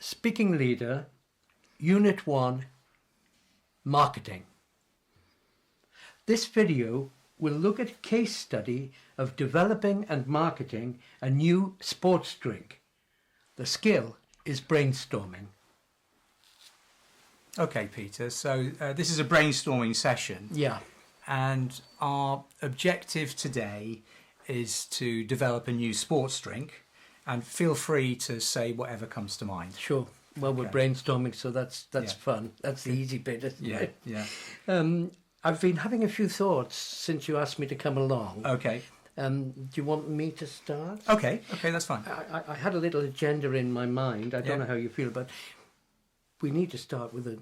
Speaking Leader, Unit 1, Marketing. This video will look at a case study of developing and marketing a new sports drink. The skill is brainstorming. Okay, Peter, so this is a brainstorming session. Yeah. And our objective today is to develop a new sports drink. And feel free to say whatever comes to mind. Sure. Well, we're brainstorming, so that's fun. That's the easy bit, isn't it? Yeah. I've been having a few thoughts since you asked me to come along. Okay. Do you want me to start? Okay, that's fine. I had a little agenda in my mind. I don't know how you feel, but we need to start with a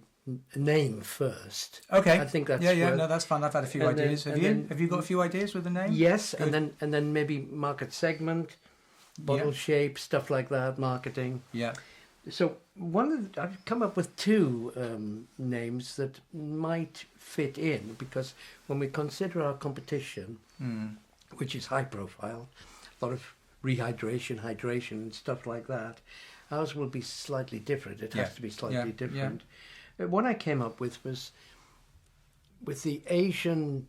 name first. Okay. I think that's no, that's fine. I've had a few ideas. Have you got a few ideas with the name? Yes, Good. and then maybe market segment, bottle shape, stuff like that, marketing. Yeah. So I've come up with two names that might fit in, because when we consider our competition, which is high profile, a lot of rehydration, hydration and stuff like that, ours will be slightly different. It has to be slightly different. What I came up with was with the Asian,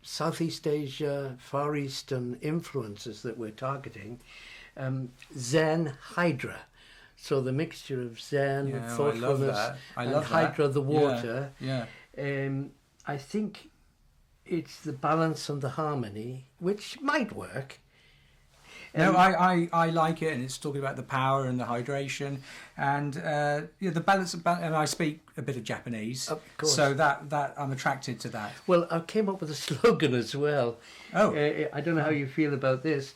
Southeast Asia, Far Eastern influences that we're targeting, Zen Hydra. So the mixture of Zen, thoughtfulness, and Hydra, the water. Yeah. I think it's the balance and the harmony, which might work. No, I like it, and it's talking about the power and the hydration, and the balance. And I speak a bit of Japanese, of course. So that I'm attracted to that. Well, I came up with a slogan as well. Oh, I don't know how you feel about this.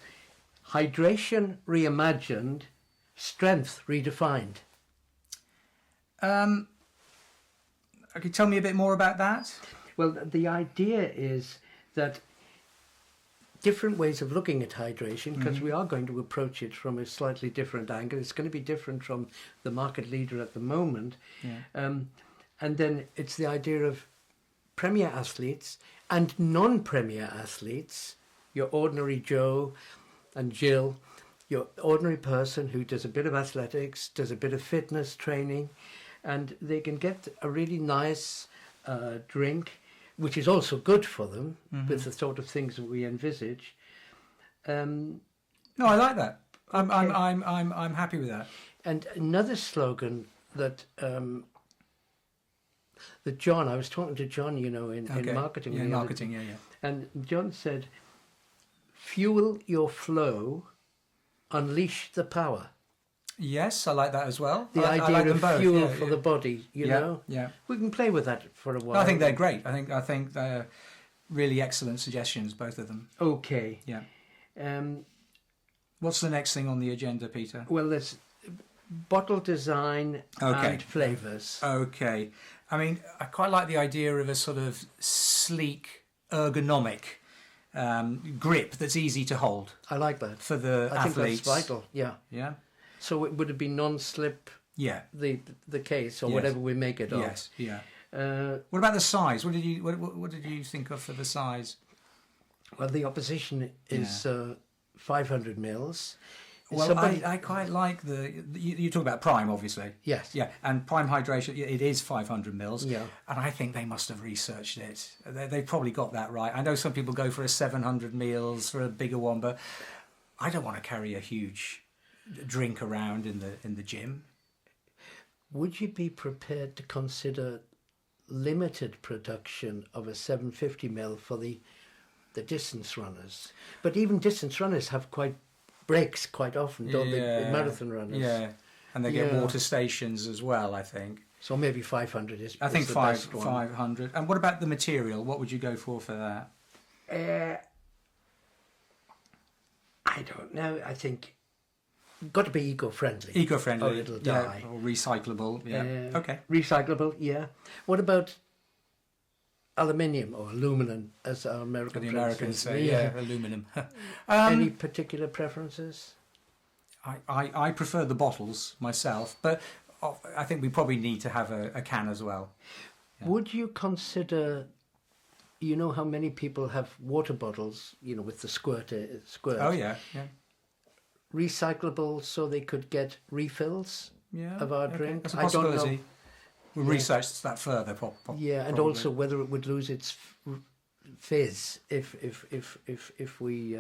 Hydration reimagined, strength redefined. Okay, tell me a bit more about that. Well, the idea is that different ways of looking at hydration, because we are going to approach it from a slightly different angle. It's going to be different from the market leader at the moment. And then it's the idea of premier athletes and non-premier athletes, your ordinary Joe and Jill, your ordinary person who does a bit of athletics, does a bit of fitness training, and they can get a really nice drink, which is also good for them with the sort of things that we envisage. No, I like that. I'm happy with that. And another slogan that John, I was talking to John, in marketing. Yeah, marketing. Yeah. And John said, "Fuel your flow, unleash the power." Yes, I like that as well. The idea like of fuel for the body, you know. Yeah. We can play with that for a while. I think they're great. I think they're really excellent suggestions, both of them. Okay. Yeah. What's the next thing on the agenda, Peter? Well, there's bottle design and flavours. Okay. I mean, I quite like the idea of a sort of sleek, ergonomic grip that's easy to hold. I like that. For the athletes. I think that's vital, yeah. Yeah. So it would it be non-slip? Yeah. The case or whatever we make it of. Yes. Yeah. What about the size? What did you think of for the size? Well, the opposition is 500 mils. Well, I quite like you talk about Prime, obviously. Yes. Yeah, and Prime Hydration, it is 500 mils. Yeah. And I think they must have researched it. They probably got that right. I know some people go for a 700 mils for a bigger one, but I don't want to carry a huge drink around in the gym. Would you be prepared to consider limited production of a 750 ml for the distance runners? But even distance runners have breaks quite often, don't they? Marathon runners. Yeah, and they get water stations as well, I think. So maybe 500 is I think the best one. 500. And what about the material? What would you go for that? I don't know. I think got to be eco-friendly. Eco-friendly. Or it'll die. Or recyclable. Yeah. Okay. Recyclable, yeah. What about aluminium or aluminum, as our American friends Americans say? Yeah, aluminum. Any particular preferences? I prefer the bottles myself, but I think we probably need to have a can as well. Yeah. Would you consider, you know how many people have water bottles, with the squirt? Oh, yeah. Recyclable so they could get refills Yeah, of our okay. drink. That's a I don't know. possibility. We'll research that further. Yeah, and probably. also whether it would lose its fizz if we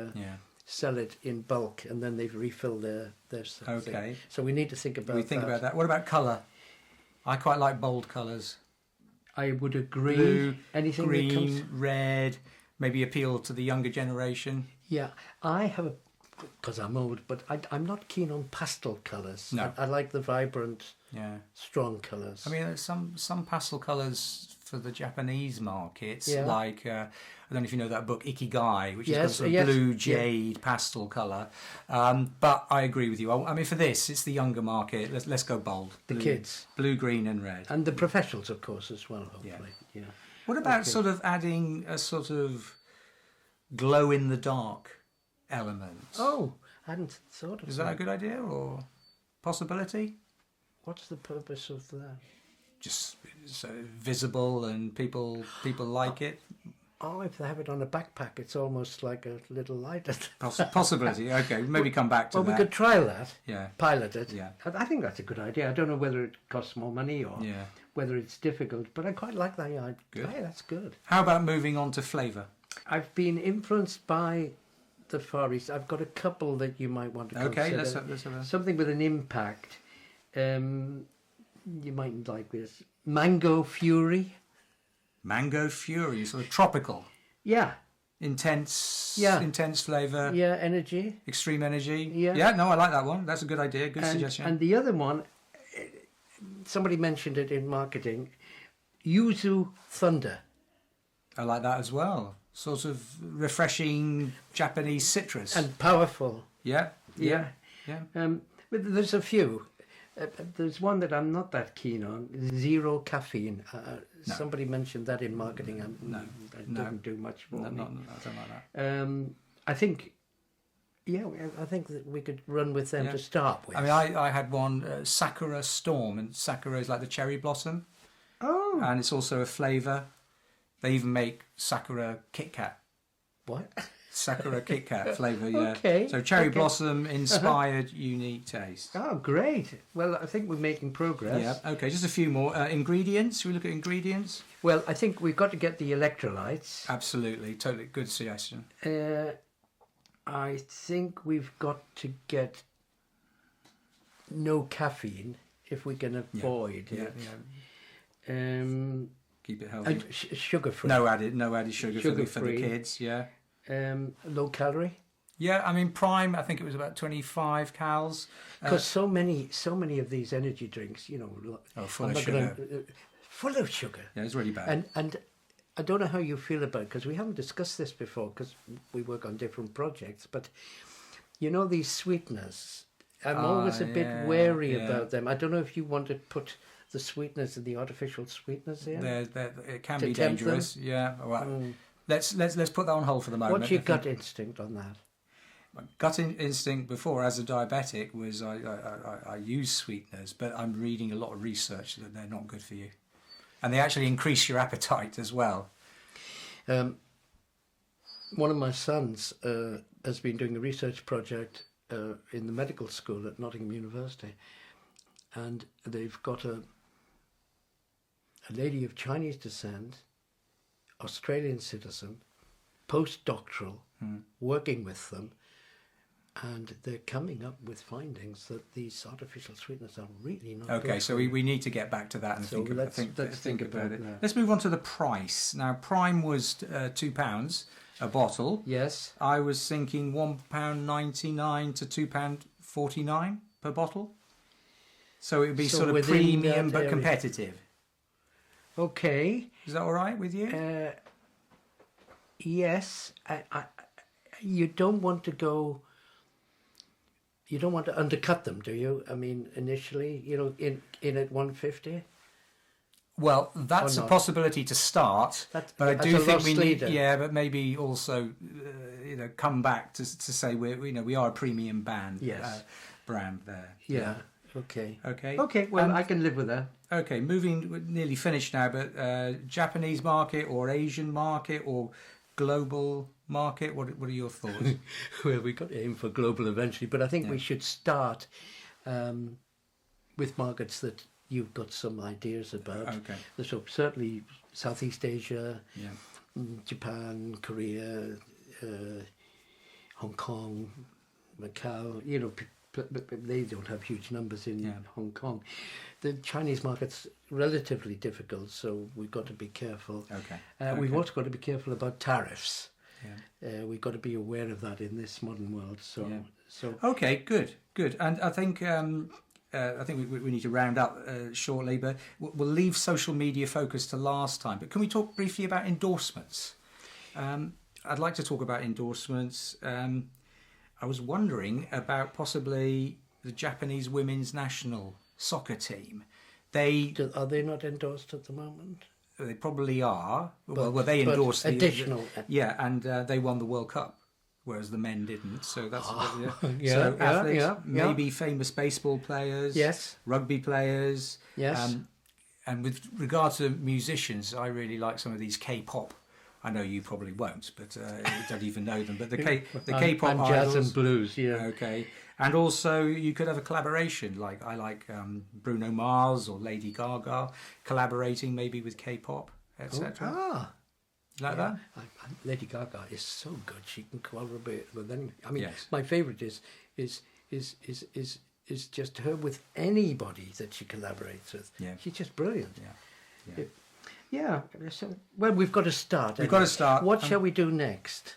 sell it in bulk and then they've refilled their Okay. thing. So we need to think about We think about that. What about colour? I quite like bold colours. I would agree. Blue, Anything green, that comes... red, maybe appeal to the younger generation. Yeah, I have because I'm old, but I'm not keen on pastel colours. No. I like the vibrant, strong colours. I mean, there's some pastel colours for the Japanese markets, Yeah. like I don't know if you know that book Ikigai, which is Yes, sort of yes, blue jade pastel colour. But I agree with you. I mean, for this, it's the younger market. Let's go bold. The kids. Blue, green, and red. And the professionals, of course, as well, hopefully. Yeah. What about Okay. sort of adding a sort of glow in the dark element? Oh, I hadn't thought of Is that a good idea or possibility? What's the purpose of that? Just so visible and people like it. Oh, if they have it on a backpack, it's almost like a little light. Possibility. Okay, maybe come back to Well, that. we could trial that. Yeah. Pilot it. Yeah. I think that's a good idea. I don't know whether it costs more money or Yeah. whether it's difficult, but I quite like that idea. Good. Yeah, that's good. How about moving on to flavour? I've been influenced by the Far East. I've got a couple that you might want to Okay, consider. let's have a... Something with an impact. You might like this. Mango Fury. Mango Fury, sort of tropical. Yeah. Intense flavour. Yeah, energy. Extreme energy. Yeah. Yeah, no, I like that one. That's a good idea. Good suggestion. And the other one, somebody mentioned it in marketing, Yuzu Thunder. I like that as well. Sort of refreshing Japanese citrus. And powerful. Yeah. Yeah. But there's a few. There's one that I'm not that keen on, zero caffeine. No. Somebody mentioned that in marketing. It doesn't do much for me. I don't like that. I think that we could run with them to start with. I mean, I had one, Sakura Storm, and Sakura is like the cherry blossom. Oh. And it's also a flavour. They even make Sakura Kit Kat. What? Sakura Kit Kat flavour, yeah. Okay. So cherry blossom inspired unique taste. Oh, great. Well, I think we're making progress. Yeah, okay, just a few more. Ingredients, should we look at ingredients? Well, I think we've got to get the electrolytes. Absolutely, totally good suggestion. I think we've got to get no caffeine if we can avoid it. Keep it healthy. And sugar free. No added sugar for the Sugar-free. kids, yeah. Low calorie. Yeah, I mean, Prime, I think it was about 25 calories. Because so many of these energy drinks, Full of sugar. Full of sugar. Yeah, it's really bad. And I don't know how you feel about it, because we haven't discussed this before, because we work on different projects, but these sweeteners, I'm always a bit wary about them. I don't know if you want to put the sweeteners and the artificial sweeteners in. It can To be tempt dangerous. Yeah. Well, let's put that on hold for the moment. What's your gut instinct on that? My gut instinct before, as a diabetic, was I use sweeteners, but I'm reading a lot of research that they're not good for you, and they actually increase your appetite as well. One of my sons has been doing a research project in the medical school at Nottingham University, and they've got a lady of Chinese descent, Australian citizen, postdoctoral, working with them, and they're coming up with findings that these artificial sweeteners are really not Okay, good so for you. we need to get back to that and So let's think about it. that. Let's move on to the price. Now, Prime was £2 a bottle. Yes. I was thinking £1.99 to £2.49 per bottle. So it would be So sort of within premium that but area. competitive. Okay. Is that all right with you? Yes. You don't want to go. You don't want to undercut them, do you? I mean, initially, in at 150. Well, that's Or a not. possibility to start, That's but I a do think lost we need, leader. but maybe also, come back to say we are a premium brand there. Yeah. Okay. Okay. Okay. Well, And- I can live with that. Okay, we're nearly finished now, but Japanese market or Asian market or global market, what are your thoughts? Well, we've got to aim for global eventually, but I think we should start with markets that you've got some ideas about. Okay. So certainly Southeast Asia, Yeah. Japan, Korea, Hong Kong, Macau. You know, they don't have huge numbers in Hong Kong. The Chinese market's relatively difficult, so we've got to be careful. Okay. We've also got to be careful about tariffs. Yeah. We've got to be aware of that in this modern world. So Okay, good. And I think we need to round up shortly, but we'll leave social media focus to last time. But can we talk briefly about endorsements? I'd like to talk about endorsements. I was wondering about possibly the Japanese women's national soccer team. are they not endorsed at the moment? They probably are. Well, they endorsed additional. And they won the World Cup, whereas the men didn't. So that's yeah, maybe famous baseball players, yes, rugby players, yes. And with regard to musicians, I really like some of these K-pop. I know you probably won't, but you don't even know them. But the K-pop and idols, jazz and blues, yeah. Okay, and also you could have a collaboration. Like I like Bruno Mars or Lady Gaga collaborating maybe with K-pop, etc. You like that? Lady Gaga is so good; she can collaborate with anyone. I mean, Yes. my favourite is just her with anybody that she collaborates with. Yeah. She's just brilliant. Yeah. Yeah. So, well, we've got to start. We've got to start. What shall we do next?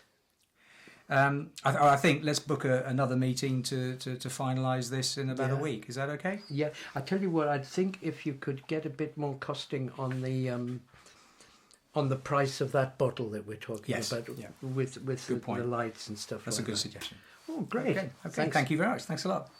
I think let's book another meeting to finalise this in about a week. Is that okay? Yeah. I tell you what, I think if you could get a bit more costing on the price of that bottle that we're talking about, with the lights and stuff. That's like a good that. suggestion. Oh, great. Okay. Thank you very much. Thanks a lot.